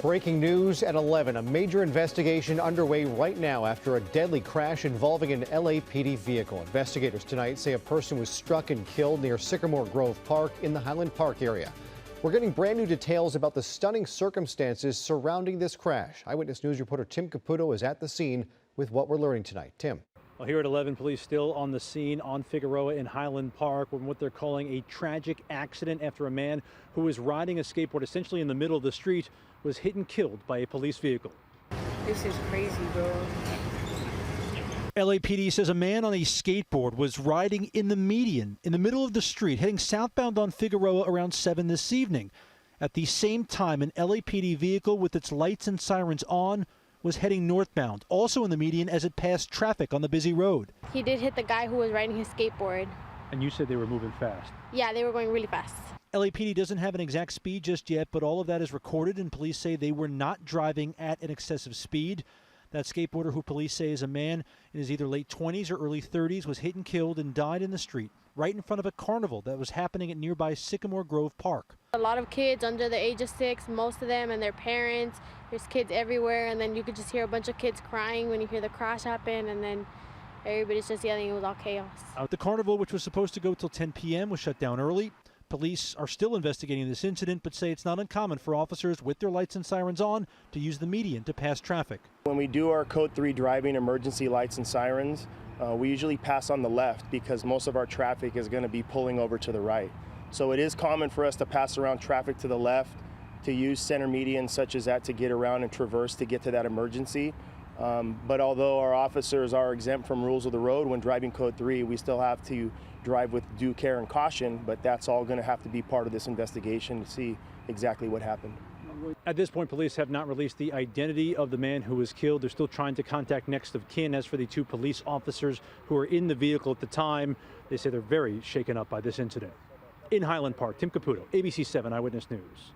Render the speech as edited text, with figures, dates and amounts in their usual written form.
Breaking news at 11. A major investigation underway right now after a deadly crash involving an LAPD vehicle. Investigators tonight say a person was struck and killed near Sycamore Grove Park in the Highland Park area. We're getting brand new details about the stunning circumstances surrounding this crash. Eyewitness News reporter Tim Caputo is at the scene with what we're learning tonight. Tim. Well, here at 11, police still on the scene on Figueroa in Highland Park with what they're calling a tragic accident after a man who was riding a skateboard essentially in the middle of the street was hit and killed by a police vehicle. This is crazy, bro. LAPD says a man on a skateboard was riding in the median in the middle of the street heading southbound on Figueroa around 7 this evening. At the same time, an LAPD vehicle with its lights and sirens on was heading northbound, also in the median as it passed traffic on the busy road. He did hit the guy who was riding his skateboard. And you said they were moving fast. Yeah, they were going really fast. LAPD doesn't have an exact speed just yet, but all of that is recorded, and police say they were not driving at an excessive speed. That skateboarder, who police say is a man in his either late 20s or early 30s, was hit and killed and died in the street right in front of a carnival that was happening at nearby Sycamore Grove Park. A lot of kids under the age of 6, most of them, and their parents. There's kids everywhere, and then you could just hear a bunch of kids crying when you hear the crash happen, and then everybody's just yelling. It was all chaos. The carnival, which was supposed to go till 10 p.m., was shut down early. Police are still investigating this incident, but say it's not uncommon for officers with their lights and sirens on to use the median to pass traffic. When we do our Code 3 driving emergency lights and sirens, we usually pass on the left because most of our traffic is going to be pulling over to the right. So it is common for us to pass around traffic to the left, to use center medians such as that to get around and traverse to get to that emergency. But although our officers are exempt from rules of the road when driving Code 3, we still have to drive with due care and caution, but that's all going to have to be part of this investigation to see exactly what happened. At this point, police have not released the identity of the man who was killed. They're still trying to contact next of kin. As for the 2 police officers who were in the vehicle at the time, they say they're very shaken up by this incident. In Highland Park, Tim Caputo, ABC 7 Eyewitness News.